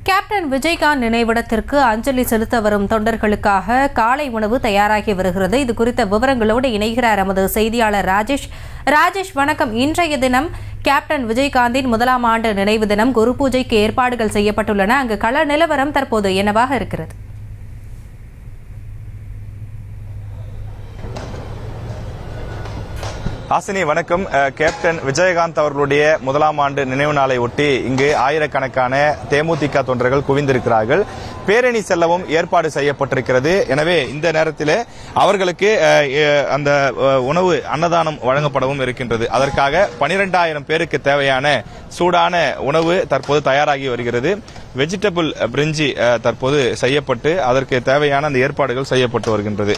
Captain Vijayakanth நினைவிடத்திற்கு அஞ்சலி செலுத்த வரும் தொண்டர்களுக்காக காலை உணவு தயாராகி வருகிறது. இது குறித்த விவரங்களோடு இணைகிறார் நமது செய்தியாளர் ராஜேஷ். வணக்கம். இன்றைய தினம் கேப்டன் விஜயகாந்தின் 1ஆம் ஆண்டு நினைவு தினம். குரு பூஜைக்கு ஏற்பாடுகள் செய்யப்பட்டுள்ளன. அங்கு கள நிலவரம் தற்போது என்னவாக இருக்கிறது? ஹாசினி வணக்கம். கேப்டன் விஜயகாந்த் அவர்களுடைய 1ஆம் ஆண்டு நினைவு நாளை ஒட்டி இங்கு ஆயிரக்கணக்கான தேமுதிக தொண்டர்கள் குவிந்திருக்கிறார்கள். பேரணி செல்லவும் ஏற்பாடு செய்யப்பட்டிருக்கிறது. எனவே இந்த நேரத்தில் அவர்களுக்கு அந்த உணவு அன்னதானம் வழங்கப்படவும் இருக்கின்றது. அதற்காக 12,000 பேருக்கு தேவையான சூடான உணவு தற்போது தயாராகி வருகிறது. வெஜிடபிள் பிரிஞ்சி தற்போது செய்யப்பட்டு அதற்கு தேவையான அந்த ஏற்பாடுகள் செய்யப்பட்டு வருகின்றது.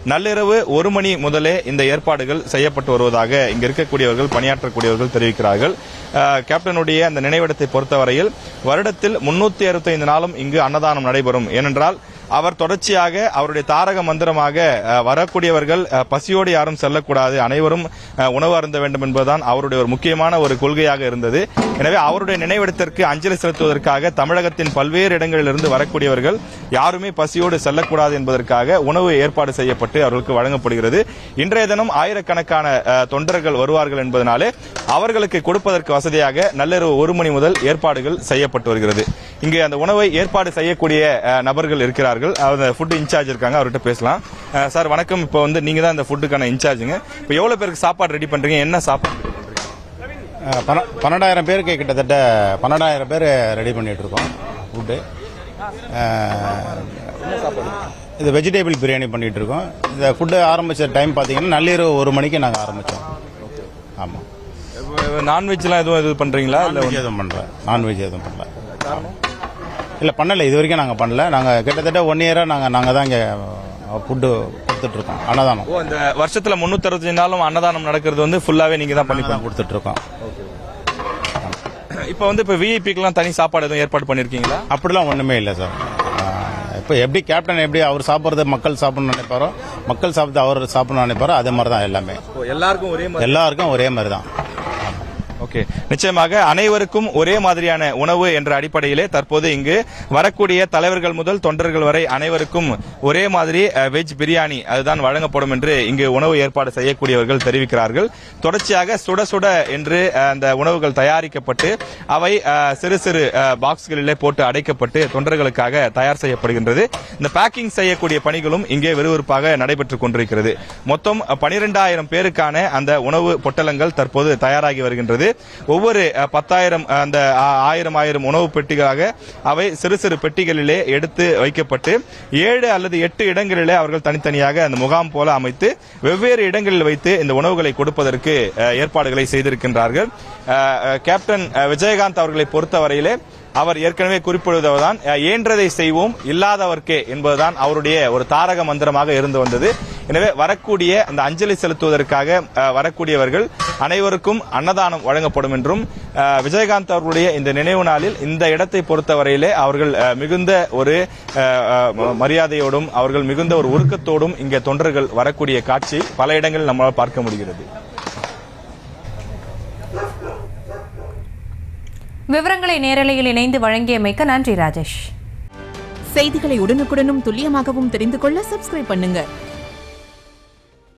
நள்ளிரவு 1 மணி முதலே இந்த ஏற்பாடுகள் செய்யப்பட்டு வருவதாக இங்க இருக்கக்கூடியவர்கள், பணியாற்றக்கூடியவர்கள் தெரிவிக்கிறார்கள். கேப்டனுடைய அந்த நினைவிடத்தை பொறுத்தவரையில் வருடத்தில் 365 நாளும் இங்கு அன்னதானம் நடைபெறும். ஏனென்றால் அவர் தொடர்ச்சியாக அவருடைய தாரக மந்திரமாக வரக்கூடியவர்கள் பசியோடு யாரும் செல்லக்கூடாது, அனைவரும் உணவு அருந்த வேண்டும் என்பதுதான் அவருடைய ஒரு முக்கியமான ஒரு கொள்கையாக இருந்தது. எனவே அவருடைய நினைவிடத்திற்கு அஞ்சலி செலுத்துவதற்காக தமிழகத்தின் பல்வேறு இடங்களிலிருந்து வரக்கூடியவர்கள் யாருமே பசியோடு செல்லக்கூடாது என்பதற்காக உணவு ஏற்பாடு செய்யப்பட்டு அவர்களுக்கு வழங்கப்படுகிறது. இன்றைய தினம் ஆயிரக்கணக்கான தொண்டர்கள் வருவார்கள் என்பதனாலே அவர்களுக்கு கொடுப்பதற்கு வசதியாக நள்ளிரவு 1 மணி முதல் ஏற்பாடுகள் செய்யப்பட்டு வருகிறது. இங்கு அந்த உணவை ஏற்பாடு செய்யக்கூடிய நபர்கள் இருக்கிறார்கள். ஃபுட் இன்சார்ஜ் இருக்காங்க, அவர்கிட்ட பேசலாம். சார் வணக்கம். இப்போ நீங்க தான் இந்த ஃபுட்டுக்கான இன்சார்ஜுங்க. இப்போ எவ்வளவு பேருக்கு சாப்பாடு ரெடி பண்றீங்க? என்ன சாப்பாடு? 12,000 பேருக்கு கிட்டத்தட்ட 12,000 பேர் ரெடி பண்ணிட்டு இருக்கோம். ஃபுட்டு இது வெஜிடபிள் பிரியாணி பண்ணிட்டு இருக்கோம். இந்த ஃபுட்டு ஆரம்பிச்ச டைம் பார்த்தீங்கன்னா நள்ளிரவு 1 மணிக்கு நாங்கள் ஆரம்பித்தோம். ஆமாம். நான்வெஜ்லாம் எதுவும் பண்றீங்களா? இல்லை எதுவும் பண்ணுறேன். நான்வெஜ் எதுவும் பண்ணல. இல்லை பண்ணலை, இது வரைக்கும் நாங்கள் பண்ணல. நாங்கள் கிட்டத்தட்ட 1 இயராக நாங்கள் தான் இங்கே ஃபுட்டு கொடுத்துட்டு இருக்கோம். அன்னதானம் இந்த வருஷத்துல 365 நாளும் அன்னதானம் நடக்கிறது ஃபுல்லாவே நீங்க தான் பண்ணி கொடுத்துட்டு இருக்கோம். இப்போ விஐபிக்கெல்லாம் தனி சாப்பாடு எதுவும் ஏற்பாடு பண்ணிருக்கீங்களா? அப்படிலாம் ஒன்றுமே இல்லை சார். இப்போ எப்படி கேப்டன் எப்படி அவர் சாப்பிட்றது மக்கள் சாப்பிடணும்னு நினைப்பாரோ, மக்கள் சாப்பிட்டு அவர் சாப்பிடணும்னு நினைப்பாரோ அதே மாதிரி தான் எல்லாமே. எல்லாருக்கும் ஒரே மாதிரி தான். ஓகே, நிச்சயமாக அனைவருக்கும் ஒரே மாதிரியான உணவு என்ற அடிப்படையிலே தற்போது இங்கு வரக்கூடிய தலைவர்கள் முதல் தொண்டர்கள் வரை அனைவருக்கும் ஒரே மாதிரி வெஜ் பிரியாணி அதுதான் வழங்கப்படும் என்று இங்கு உணவு ஏற்பாடு செய்யக்கூடியவர்கள் தெரிவிக்கிறார்கள். தொடர்ச்சியாக சுட சுட என்று அந்த உணவுகள் தயாரிக்கப்பட்டு அவை சிறு சிறு பாக்ஸ்களிலே போட்டு அடைக்கப்பட்டு தொண்டர்களுக்காக தயார் செய்யப்படுகின்றது. இந்த பேக்கிங் செய்யக்கூடிய பணிகளும் இங்கே விறுவிறுப்பாக நடைபெற்றுக் கொண்டிருக்கிறது. மொத்தம் 12,000 பேருக்கான அந்த உணவு பொட்டலங்கள் தற்போது தயாராகி வருகின்றது. ஒவ்வொரு 10,000 அந்த 1000 உணவு பெட்டிகளாக அவை சிறு சிறு பெட்டிகளிலே எடுத்து வைக்கப்பட்டு 7 அல்லது 8 இடங்களிலே அவர்கள் தனித்தனியாக அந்த முகாம் போல அமைத்து வெவ்வேறு இடங்களில் வைத்து இந்த உணவுகளை கொடுப்பதற்கு ஏற்பாடுகளை செய்திருக்கின்றார்கள். கேப்டன் விஜயகாந்த் அவர்களை பொறுத்தவரையிலே அவர் ஏற்கனவே குறிப்பிடுவதுதான் இயன்றதை செய்வோம் இல்லாதவர்க்கே என்பதுதான் அவருடைய ஒரு தாரக மந்திரமாக இருந்து வந்தது. எனவே வரக்கூடிய அந்த அஞ்சலி செலுத்துவதற்காக வரக்கூடியவர்கள் அனைவருக்கும் அன்னதானம் வழங்கப்படும் என்றும் விஜயகாந்த் அவர்களுடைய இந்த நினைவு நாளில் இந்த இடத்தை பொறுத்தவரையிலே அவர்கள் மிகுந்த ஒரு மரியாதையோடும் அவர்கள் மிகுந்த ஒரு உருக்கத்தோடும் இங்கே தொண்டர்கள் வரக்கூடிய காட்சி பல இடங்களில் நம்மால் பார்க்க முடிகிறது. விவரங்களை நேரலையில் இணைந்து வழங்கியமைக்கு நன்றி ராஜேஷ். செய்திகளை உடனுக்குடனும் துல்லியமாகவும் தெரிந்து கொள்ள சப்ஸ்கிரைப் பண்ணுங்க.